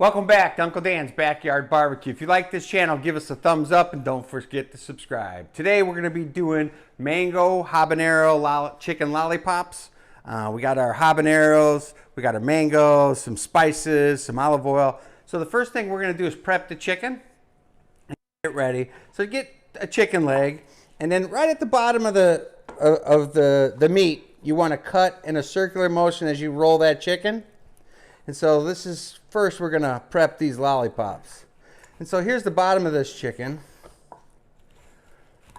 Welcome back to Uncle Dan's Backyard Barbecue. If you like this channel, give us a thumbs up and don't forget to subscribe. Today we're going to be doing mango habanero chicken lollipops. We got our habaneros, we got our mangoes, some spices, some olive oil. So the first thing we're going to do is prep the chicken and get ready. So get a chicken leg, and then right at the bottom of the meat, you want to cut in a circular motion as you roll that chicken. And so this is, first we're going to prep these lollipops. And so here's the bottom of this chicken.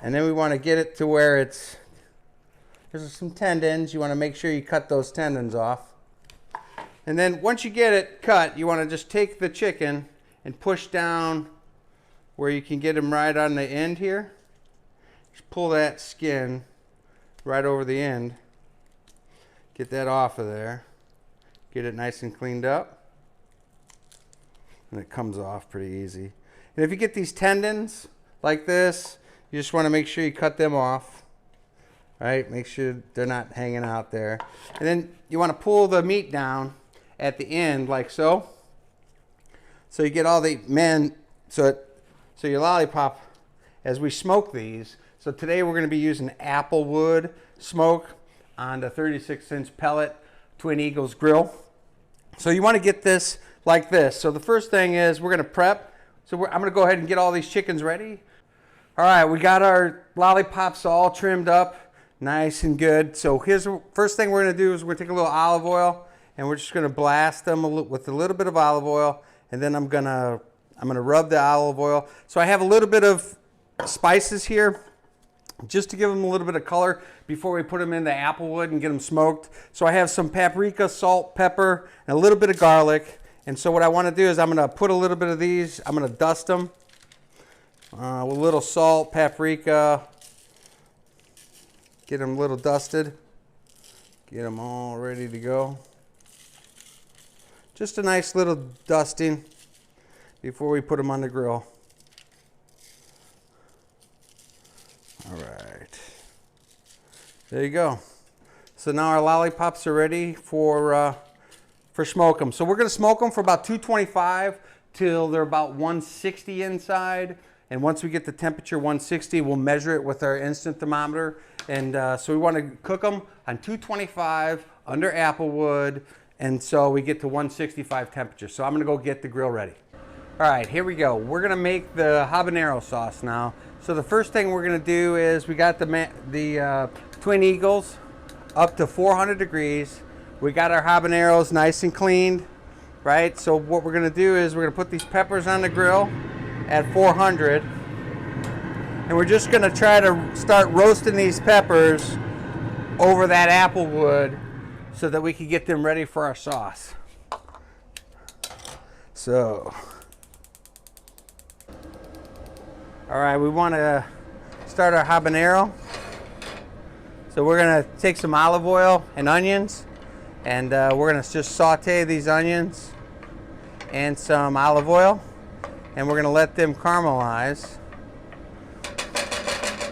And then we want to get it to where there's some tendons. You want to make sure you cut those tendons off. And then once you get it cut, you want to just take the chicken and push down where you can get them right on the end here. Just pull that skin right over the end. Get that off of there. Get it nice and cleaned up. And it comes off pretty easy. And if you get these tendons like this, you just want to make sure you cut them off. Right? Make sure they're not hanging out there. And then you want to pull the meat down at the end like so. So you get all the so your lollipop, as we smoke these. So today we're going to be using apple wood smoke on the 36-inch pellet Twin Eagles grill. So you want to get this like this. So the first thing is we're going to prep. So I'm going to go ahead and get all these chickens ready. All right, we got our lollipops all trimmed up, nice and good. So here's the first thing we're going to do is we're going to take a little olive oil and we're just going to blast them with a little bit of olive oil, and then I'm going to rub the olive oil. So I have a little bit of spices here, just to give them a little bit of color before we put them in the apple wood and get them smoked. So I have some paprika, salt, pepper, and a little bit of garlic. And so what I want to do is I'm going to put a little bit of these, I'm going to dust them with a little salt, paprika, get them a little dusted, get them all ready to go. Just a nice little dusting before we put them on the grill. All right, there you go. So now our lollipops are ready for smoke them. So we're going to smoke them for about 225 till they're about 160 inside. And once we get the temperature 160, we'll measure it with our instant thermometer. And so we want to cook them on 225 under apple wood, and so we get to 165 temperature. So I'm going to go get the grill ready. All right, here we go. We're going to make the habanero sauce now. So the first thing we're going to do is we got the Twin Eagles up to 400 degrees. We got our habaneros nice and cleaned, right? So what we're going to do is we're going to put these peppers on the grill at 400. And we're just going to try to start roasting these peppers over that apple wood so that we can get them ready for our sauce. So, all right, we want to start our habanero. So we're going to take some olive oil and onions, and we're going to just saute these onions and some olive oil, and we're going to let them caramelize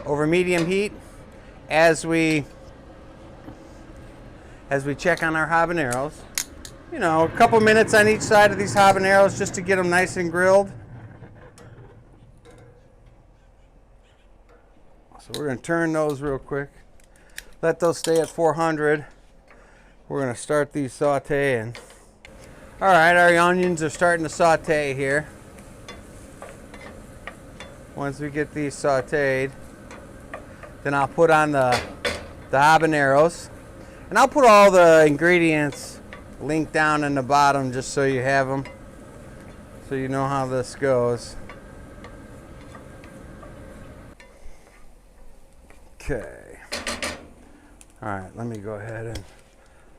over medium heat as we check on our habaneros. You know, a couple minutes on each side of these habaneros just to get them nice and grilled. So we're going to turn those real quick. Let those stay at 400. We're going to start these sauteing. All right, our onions are starting to saute here. Once we get these sauteed, then I'll put on the habaneros. And I'll put all the ingredients linked down in the bottom just so you have them, so you know how this goes. Okay. All right, let me go ahead and,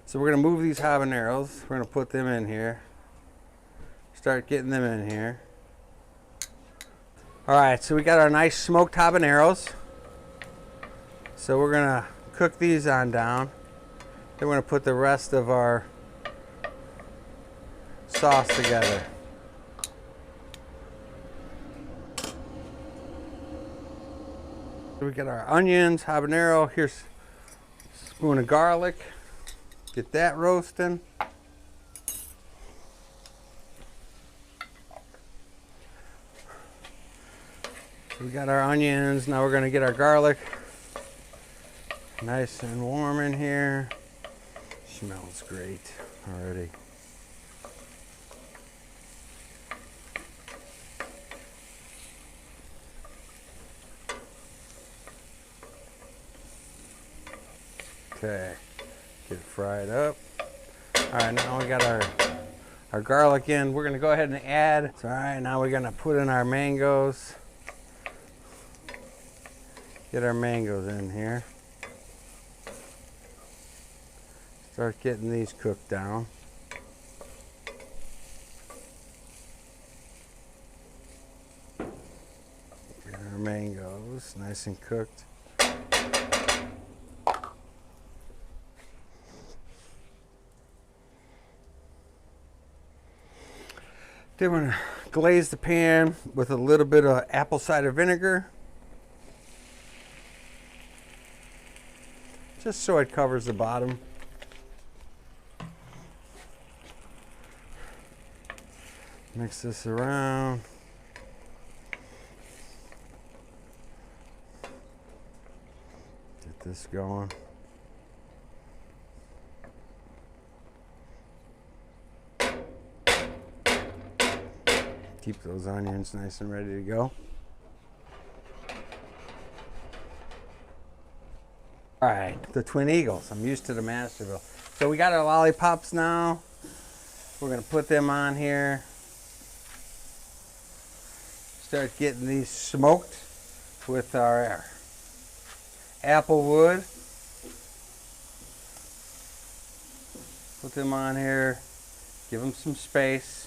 so we're going to move these habaneros. We're going to put them in here. Start getting them in here. All right, so we got our nice smoked habaneros. So we're going to cook these on down. Then we're going to put the rest of our sauce together. So we got our onions, habanero. Here's a spoon of garlic. Get that roasting. We got our onions. Now we're gonna get our garlic. Nice and warm in here. Smells great already. Okay, get it fried up. All right, now we got our garlic in. We're gonna go ahead and add. All right, now we're gonna put in our mangoes. Get our mangoes in here. Start getting these cooked down. Get our mangoes nice and cooked. Then we're gonna glaze the pan with a little bit of apple cider vinegar, just so it covers the bottom. Mix this around. Get this going. Keep those onions nice and ready to go. All right, the Twin Eagles. I'm used to the Masterville. So we got our lollipops now. We're gonna put them on here. Start getting these smoked with our apple wood. Put them on here. Give them some space.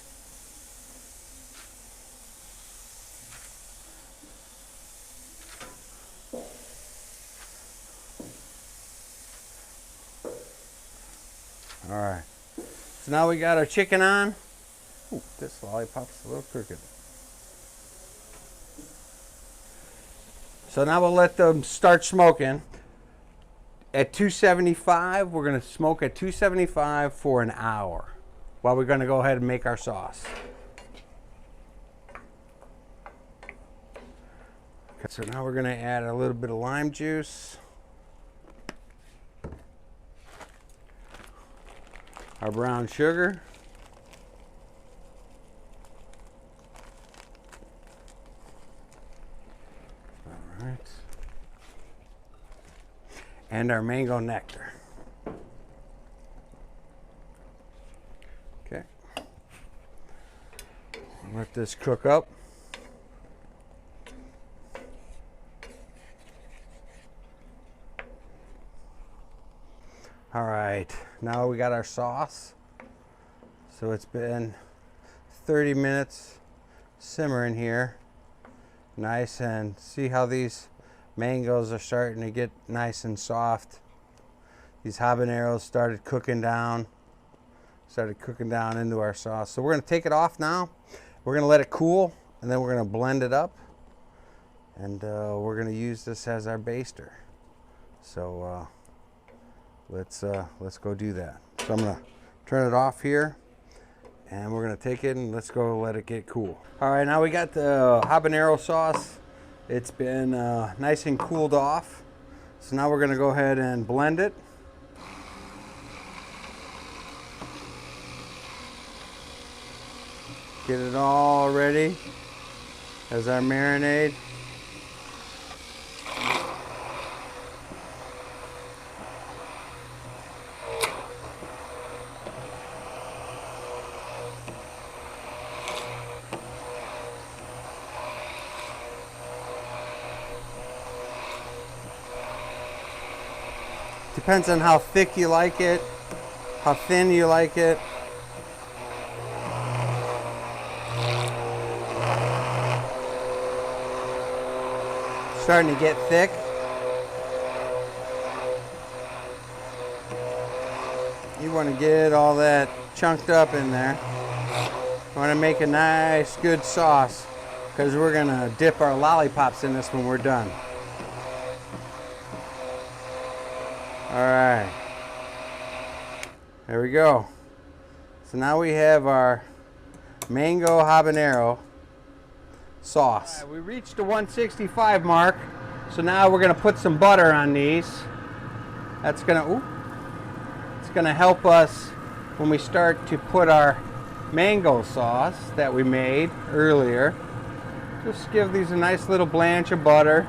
All right, so now we got our chicken on. Ooh, this lollipop's a little crooked. So now we'll let them start smoking. At 275, we're gonna smoke at 275 for an hour while we're gonna go ahead and make our sauce. Okay, so now we're gonna add a little bit of lime juice. Our brown sugar. All right. And our mango nectar. Okay. Let this cook up. All right, now we got our sauce. So it's been 30 minutes simmering here. Nice, and see how these mangoes are starting to get nice and soft. These habaneros started cooking down into our sauce. So we're gonna take it off now. We're gonna let it cool, and then we're gonna blend it up. And we're gonna use this as our baster. So let's go do that. So I'm gonna turn it off here, and we're gonna take it and let's go let it get cool. All right, now we got the habanero sauce. It's been nice and cooled off. So now we're gonna go ahead and blend it. Get it all ready as our marinade. Depends on how thick you like it, how thin you like it. Starting to get thick. You want to get all that chunked up in there. You want to make a nice, good sauce, because we're going to dip our lollipops in this when we're done. All right, there we go. So now we have our mango habanero sauce. Right, we reached the 165 mark, so now we're going to put some butter on these. That's going to help us when we start to put our mango sauce that we made earlier. Just give these a nice little blanch of butter.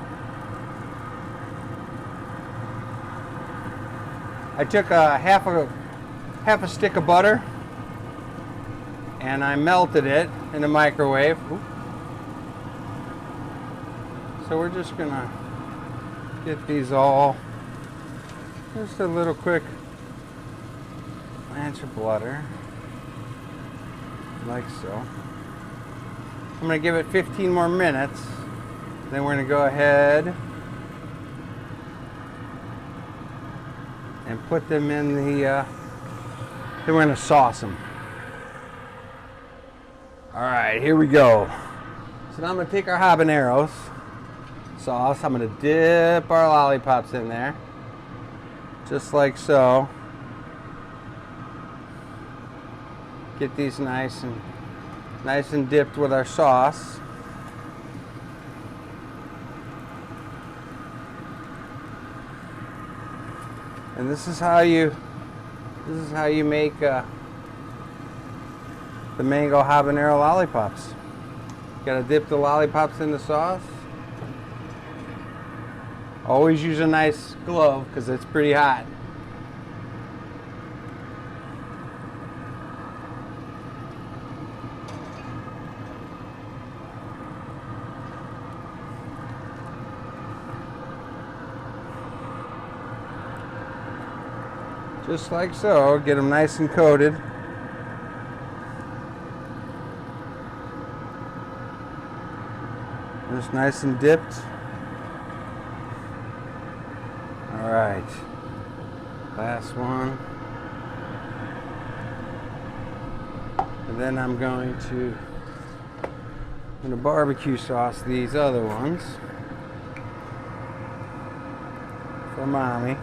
I took a half a stick of butter and I melted it in the microwave. So we're just gonna get these all, just a little quick blanch of butter, like so. I'm gonna give it 15 more minutes, then we're gonna go ahead and put them in the, then we're gonna sauce them. All right, here we go. So now I'm gonna take our habaneros sauce, I'm gonna dip our lollipops in there, just like so. Get these nice and dipped with our sauce. And this is how you make the mango habanero lollipops. You gotta dip the lollipops in the sauce. Always use a nice glove because it's pretty hot. Just like so, get them nice and coated. Just nice and dipped. All right, last one. And then I'm going to barbecue sauce these other ones for Mommy.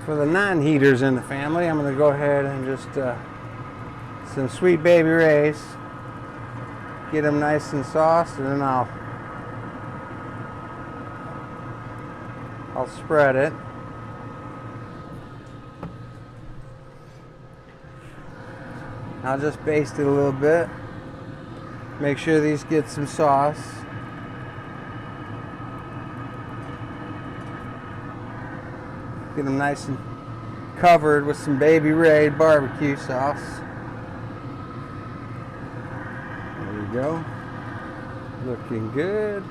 For the non-heaters in the family, I'm going to go ahead and just some Sweet Baby Ray's, get them nice and sauced, and then I'll spread it. I'll just baste it a little bit, make sure these get some sauce. Get them nice and covered with some Baby Ray barbecue sauce. There we go. Looking good.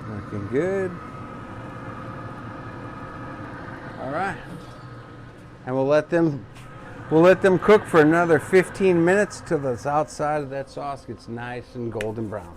Looking good. All right. And we'll let them cook for another 15 minutes till the outside of that sauce gets nice and golden brown.